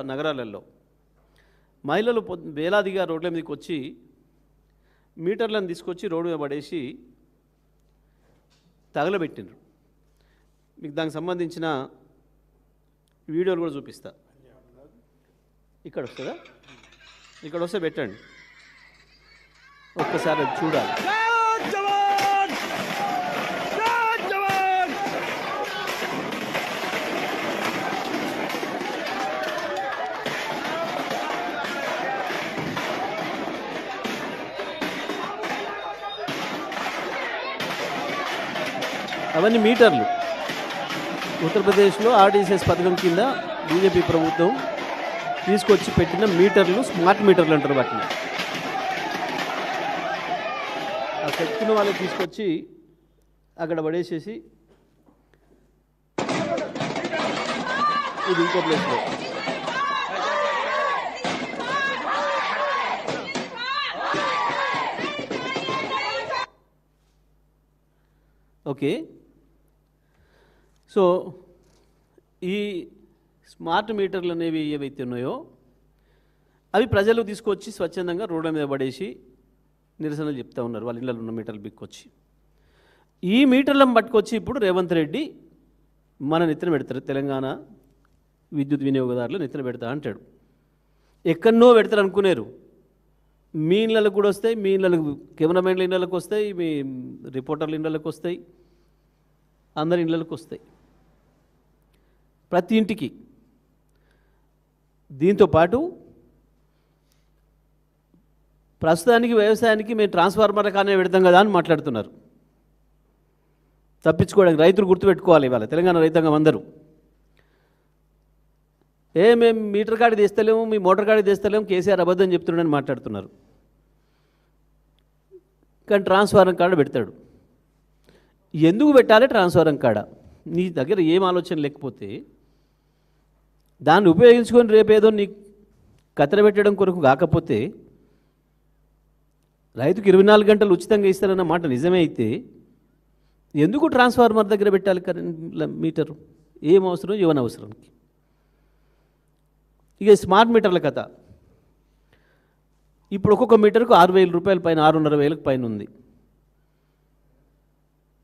నగరాలలో మహిళలు వేలాదిగా రోడ్ల మీదకి వచ్చి మీటర్లను తీసుకొచ్చి రోడ్డు మీద పడేసి తగలబెట్టిండ్రు. మీకు దానికి సంబంధించిన వీడియోలు కూడా చూపిస్తా. ఇక్కడ వస్తుందా? ఇక్కడ వస్తే పెట్టండి, ఒక్కసారి అది చూడాలి. అవన్నీ మీటర్లు. ఉత్తరప్రదేశ్లో ఆర్టీసీఎస్ పథకం కింద బీజేపీ ప్రభుత్వం తీసుకొచ్చి పెట్టిన మీటర్లు, స్మార్ట్ మీటర్లు అంటారు వాటిని. ఆ పెట్టిన వాళ్ళు తీసుకొచ్చి అక్కడ పడేసేసి ఇది ఇంకో ప్లేస్లో ఓకే. సో ఈ స్మార్ట్ మీటర్లు అనేవి ఏవైతే ఉన్నాయో అవి ప్రజలు తీసుకొచ్చి స్వచ్ఛందంగా రోడ్ల మీద పడేసి నిరసనలు చెప్తూ ఉన్నారు. వాళ్ళ ఇళ్ళలో ఉన్న మీటర్లు బిక్కొచ్చి ఈ మీటర్లను పట్టుకొచ్చి ఇప్పుడు రేవంత్ రెడ్డి మన నెత్తిన పెడతారు. తెలంగాణ విద్యుత్ వినియోగదారులు నెత్తిన పెడతా అంటాడు. ఎక్కడనో పెడతారు అనుకునేరు. మీ ఇళ్ళకు కూడా వస్తాయి, మీ ఇళ్ళకు కెమెరామెన్ల ఇళ్ళకు వస్తాయి, మీ రిపోర్టర్ల ఇళ్ళకు వస్తాయి, అందరి ఇళ్ళకు వస్తాయి, ప్రతి ఇంటికి. దీంతోపాటు ప్రస్తుతానికి వ్యవసాయానికి మేము ట్రాన్స్ఫార్మర్ కానీ పెడతాం కదా అని మాట్లాడుతున్నారు. తప్పించుకోవడానికి రైతులు గుర్తుపెట్టుకోవాలి. ఇవాళ తెలంగాణ రైతాంగం అందరూ మేము మీటర్ కాడి తీస్తలేము, మీ మోటార్ కాడి తీస్తలేము, కేసీఆర్ అబద్ధం చెప్తున్నాడని మాట్లాడుతున్నారు. కానీ ట్రాన్స్ఫార్మర్ కాడ పెడతాడు. ఎందుకు పెట్టాలి ట్రాన్స్ఫార్మర్ కాడ? నీ దగ్గర ఏం ఆలోచన లేకపోతే దాన్ని ఉపయోగించుకొని రేపేదో నీ కత్తెర పెట్టడం కొరకు కాకపోతే రైతుకు 24 గంటలు ఉచితంగా ఇస్తారన్న మాట నిజమే అయితే ఎందుకు ట్రాన్స్ఫార్మర్ దగ్గర పెట్టాలి కరెంట్ మీటరు? ఏం అవసరం, ఇవ్వని అవసరానికి. ఇక స్మార్ట్ మీటర్ల కథ. ఇప్పుడు ఒక్కొక్క మీటర్కు 6,000 రూపాయల పైన, 6,500 పైన ఉంది.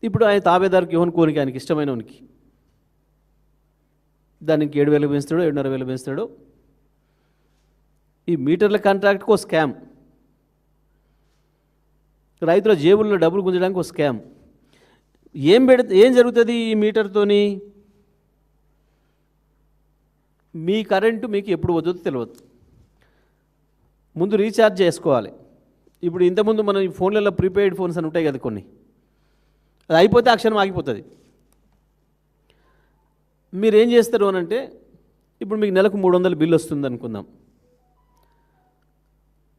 ఇప్పుడు ఆయన తాబేదారికి ఇవ్వనుకోనికి, ఆయనకి ఇష్టమైనవనికి దానికి 7,000 పెంచుతాడో 7,500 పెంచుతాడో. ఈ మీటర్ల కాంట్రాక్ట్కి ఒక స్కామ్, రైతుల జేబుల్లో డబ్బులు గుంజడానికి ఒక స్కామ్. ఏం జరుగుతుంది ఈ మీటర్తోని? మీ కరెంటు మీకు ఎప్పుడు వద్దో తెలియదు. ముందు రీఛార్జ్ చేసుకోవాలి. ఇప్పుడు ఇంతకుముందు మన ఈ ఫోన్లలో ప్రీపెయిడ్ ఫోన్స్ అని ఉంటాయి కదా కొన్ని, అది అయిపోతే ఆ క్షణం ఆగిపోతుంది. మీరు ఏం చేస్తారు అని అంటే, ఇప్పుడు మీకు నెలకు 300 బిల్లు వస్తుంది అనుకుందాం.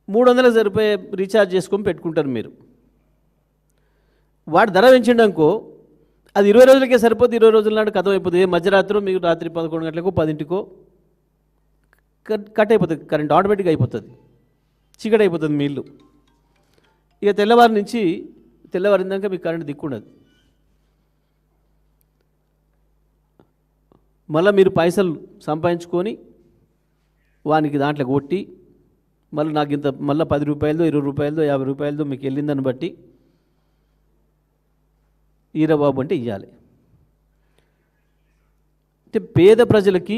300 సరిపోయే రీఛార్జ్ చేసుకొని పెట్టుకుంటారు మీరు. వాడు ధర పెంచిండనుకో అది 20 రోజులకే సరిపోతే 20 రోజుల నాడు కథం అయిపోతుంది. మధ్యరాత్రి మీకు రాత్రి 11 గంటలకో 10ంటికో కట్ అయిపోతుంది కరెంట్, ఆటోమేటిక్గా అయిపోతుంది, చీకటి అయిపోతుంది మీ ఇల్లు. ఇక తెల్లవారిందాక మీకు కరెంట్ దిక్కుండదు. మళ్ళీ మీరు పైసలు సంపాదించుకొని వానికి దాంట్లో కొట్టి మళ్ళీ నాకు ఇంత మళ్ళీ 10 రూపాయలదో 20 రూపాయలదో 50 రూపాయలదో మీకు వెళ్ళిందని బట్టి ఈరబాబు అంటే ఇవ్వాలి. అంటే పేద ప్రజలకి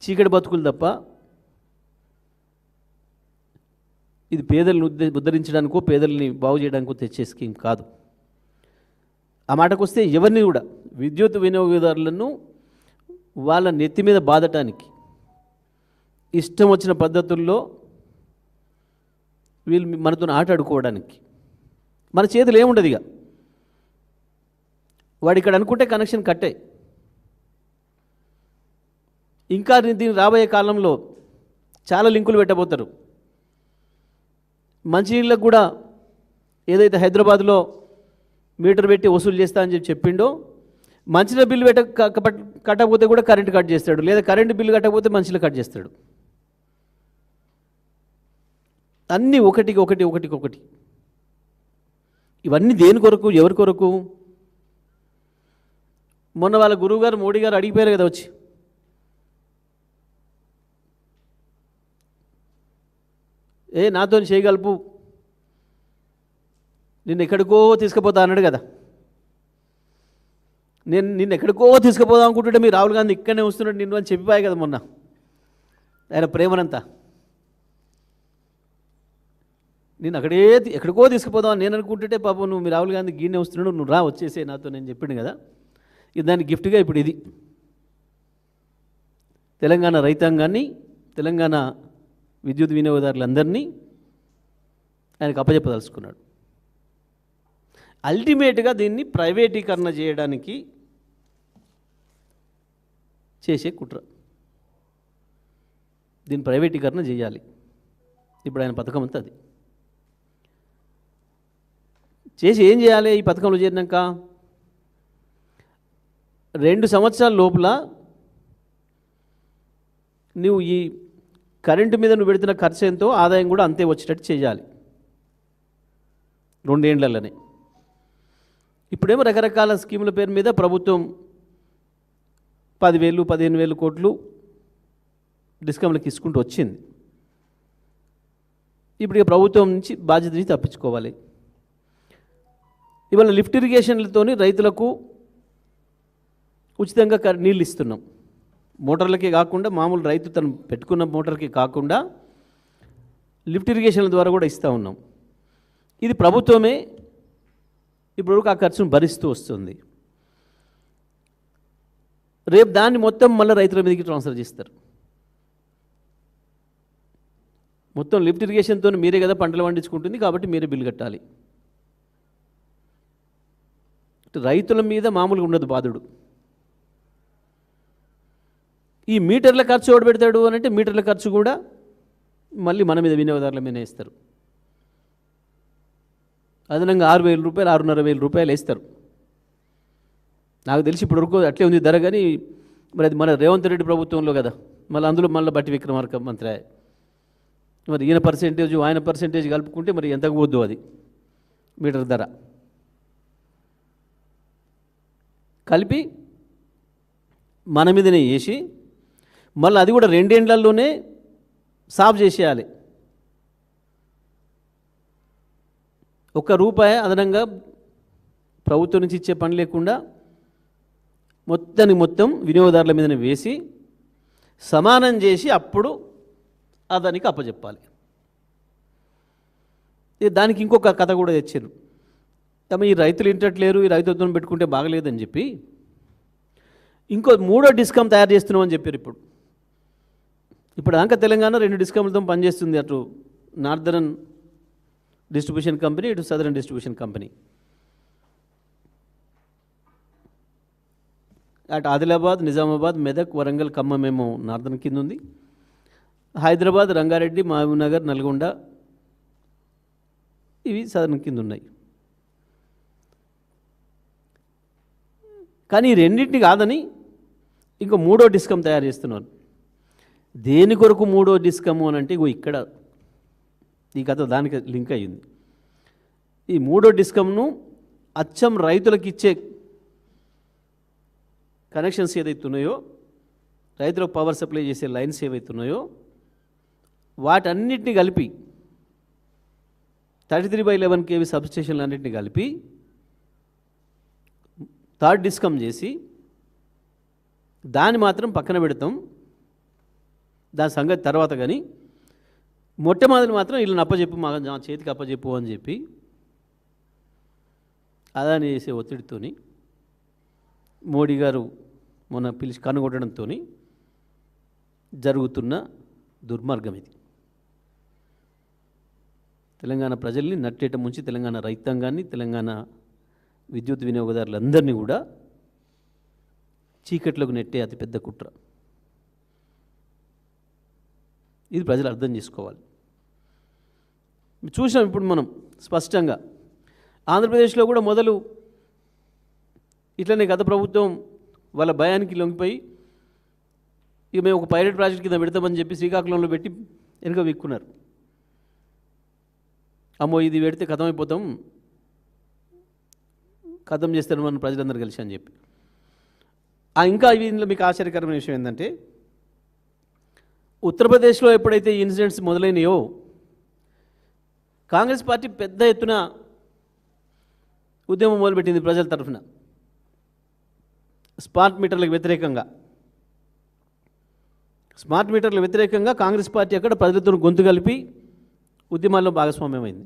చీకటి బతుకులు తప్ప ఇది పేదలను ఉద్ధరించడానికో పేదల్ని బాగు చేయడానికో తెచ్చే స్కీమ్ కాదు. ఆ మాటకు వస్తే ఎవరిని కూడా విద్యుత్ వినియోగదారులను వాళ్ళ నెత్తి మీద బాధటానికి ఇష్టం వచ్చిన పద్ధతుల్లో వీళ్ళు మనతో ఆటాడుకోవడానికి మన చేతులు ఏముండదు. ఇక వాడు ఇక్కడ అనుకుంటే కనెక్షన్ కట్టే. ఇంకా దీని రాబోయే కాలంలో చాలా లింకులు పెట్టబోతారు. మంచినీళ్ళకు కూడా ఏదైతే హైదరాబాద్లో మీటర్ పెట్టి వసూలు చేస్తా అని చెప్పిండో, మంచినీళ్ళ బిల్లు కట్టకపోతే కూడా కరెంటు కట్ చేస్తాడు, లేదా కరెంటు బిల్లు కట్టకపోతే మంచినీళ్ళు కట్ చేస్తాడు. అన్నీ ఒకటి. ఇవన్నీ దేని కొరకు, ఎవరి కొరకు? మొన్న వాళ్ళ గురువుగారు మోడీ గారు అడిగిపోయారు కదా వచ్చి, నాతో చేయగలుపు, నిన్ను ఎక్కడికో తీసుకుపోతా అన్నాడు కదా. నిన్ను ఎక్కడికో తీసుకుపోదాం అనుకుంటుంటే మీరు రాహుల్ గాంధీ ఇక్కడనే వస్తున్నాడు నిన్ను అని చెప్పిపోయాయి కదా మొన్న ఆయన ప్రేమనంతా. నేను ఎక్కడికో తీసుకుపోదాం నేను అనుకుంటుంటే పాపం నువ్వు మీ రాహుల్ గాంధీ గీనే వస్తున్నాడు, నువ్వు రా వచ్చేసే నాతో నేను చెప్పిండు కదా. ఇది దాని గిఫ్ట్గా ఇప్పుడు ఇది తెలంగాణ రైతాంగాన్ని, తెలంగాణ విద్యుత్ వినియోగదారులందరినీ ఆయనకు అప్పచెప్పదలుచుకున్నాడు. అల్టిమేట్గా దీన్ని ప్రైవేటీకరణ చేయడానికి చేసే కుట్ర. దీన్ని ప్రైవేటీకరణ చేయాలి. ఇప్పుడు ఆయన పథకం అంతా అది చేసి ఏం చేయాలి? ఈ పథకంలో చేరినాక 2 సంవత్సరాల లోపల నువ్వు ఈ కరెంటు మీద నువ్వు పెడుతున్న ఖర్చు ఎంతో ఆదాయం కూడా అంతే వచ్చేటట్టు చేయాలి 2 ఏళ్లలోనే. ఇప్పుడేమో రకరకాల స్కీముల పేరు మీద ప్రభుత్వం 10,000 15,000 కోట్లు డిస్కమ్లకు ఇసుకుంటూ వచ్చింది. ఇప్పుడు ప్రభుత్వం నుంచి బాధ్యత నుంచి తప్పించుకోవాలి. ఇవాళ లిఫ్ట్ ఇరిగేషన్లతోని రైతులకు ఉచితంగా నీళ్ళు ఇస్తున్నాం. మోటార్లకే కాకుండా మామూలు రైతు తను పెట్టుకున్న మోటార్కి కాకుండా లిఫ్ట్ ఇరిగేషన్ల ద్వారా కూడా ఇస్తూ ఉన్నాం. ఇది ప్రభుత్వమే ఇప్పుడు ఆ ఖర్చును భరిస్తూ వస్తుంది. రేపు దాన్ని మొత్తం మళ్ళీ రైతుల మీదకి ట్రాన్స్ఫర్ చేస్తారు. మొత్తం లిఫ్ట్ ఇరిగేషన్తో మీరే కదా పంటలు పండించుకుంటుంది కాబట్టి మీరే బిల్లు కట్టాలి. రైతుల మీద మామూలుగా ఉండదు బాధుడు. ఈ మీటర్ల ఖర్చు ఎవడు పెడతాడు అని అంటే మీటర్ల ఖర్చు కూడా మళ్ళీ మన మీద వినియోగదారుల మీద వేస్తారు. అదనంగా 6,000 రూపాయలు 6,500 రూపాయలు వేస్తారు. నాకు తెలిసి ఇప్పటివరకు అట్లే ఉంది ధర. కానీ మరి అది మన రేవంత్ రెడ్డి ప్రభుత్వంలో కదా, అందులో మళ్ళీ బట్టి విక్రమార్క మంత్రి. మరి ఈయన పర్సెంటేజ్ ఆయన పర్సెంటేజ్ కలుపుకుంటే మరి ఎంతకు పోద్దు అది మీటర్ ధర కలిపి మన మీదనే వేసి మళ్ళీ అది కూడా 2 ఏళ్లలోనే సాఫ్ చేసేయాలి. ₹1 అదనంగా ప్రభుత్వం నుంచి ఇచ్చే పని లేకుండా మొత్తం వినియోగదారుల మీదనే వేసి సమానం చేసి అప్పుడు అదానికి అప్పచెప్పాలి. దానికి ఇంకొక కథ కూడా తెచ్చారు. ఈ రైతులు ఇంటట్లేరు, ఈ రైతులతో పెట్టుకుంటే బాగలేదని చెప్పి ఇంకో 3వ డిస్కమ్ తయారు చేస్తున్నామని చెప్పారు. ఇప్పుడు దాకా తెలంగాణ 2 డిస్కమ్లతో పనిచేస్తుంది. అటు నార్దరన్ డిస్ట్రిబ్యూషన్ కంపెనీ, ఇటు సదరన్ డిస్ట్రిబ్యూషన్ కంపెనీ. అటు ఆదిలాబాద్, నిజామాబాద్, మెదక్, వరంగల్, ఖమ్మం ఏమో నార్దర్న్ కింద ఉంది. హైదరాబాద్, రంగారెడ్డి, మహబూబ్నగర్, నల్గొండ ఇవి సదరన్ కింద ఉన్నాయి. కానీ ఈ రెండింటిని కాదని ఇంకో 3వ డిస్కమ్ తయారు చేస్తున్నారు. దేని కొరకు 3వ డిస్కము అని అంటే ఇక్కడ ఈ కథ దానికి లింక్ అయ్యింది. ఈ 3వ డిస్కమ్ను అచ్చం రైతులకు ఇచ్చే కనెక్షన్స్ ఏదైతున్నాయో, రైతులకు పవర్ సప్లై చేసే లైన్స్ ఏవైతున్నాయో వాటన్నిటిని కలిపి 33/11 kV సబ్స్టేషన్లు అన్నింటినీ కలిపి 3rd డిస్కమ్ చేసి దాన్ని మాత్రం పక్కన పెడతాం, దాని సంగతి తర్వాత. కానీ మొట్టమొదటి మాత్రం వీళ్ళని అప్పచెప్పు, మా చేతికి అప్పచెప్పు అని చెప్పి అదాని చేసే ఒత్తిడితోని మోడీ గారు మొన్న పిలిచి కనుగొట్టడంతో జరుగుతున్న దుర్మార్గం ఇది. తెలంగాణ ప్రజల్ని నట్టేట ముంచి తెలంగాణ రైతాంగాన్ని, తెలంగాణ విద్యుత్ వినియోగదారులందరినీ కూడా చీకట్లోకి నెట్టే అతిపెద్ద కుట్ర. ఇది ప్రజలు అర్థం చేసుకోవాలి. చూసాం ఇప్పుడు మనం స్పష్టంగా ఆంధ్రప్రదేశ్లో కూడా మొదలు ఇట్లనే గత ప్రభుత్వం వాళ్ళ భయానికి లొంగిపోయి ఇక మేము ఒక పైలట్ ప్రాజెక్ట్ కింద పెడతామని చెప్పి శ్రీకాకుళంలో పెట్టి వెనుక విక్కున్నారు. అమ్మో ఇది పెడితే ఖతమైపోతాం, ఖతం చేస్తారు మన ప్రజలందరూ కలిసి అని చెప్పి. ఇంకా ఇందులో మీకు ఆశ్చర్యకరమైన విషయం ఏంటంటే ఉత్తరప్రదేశ్లో ఎప్పుడైతే ఈ ఇన్సిడెంట్స్ మొదలైనయో కాంగ్రెస్ పార్టీ పెద్ద ఎత్తున ఉద్యమం మొదలుపెట్టింది ప్రజల తరఫున స్మార్ట్ మీటర్లకు వ్యతిరేకంగా. స్మార్ట్ మీటర్లకు వ్యతిరేకంగా కాంగ్రెస్ పార్టీ అక్కడ ప్రజలతో గొంతు కలిపి ఉద్యమాల్లో భాగస్వామ్యమైంది.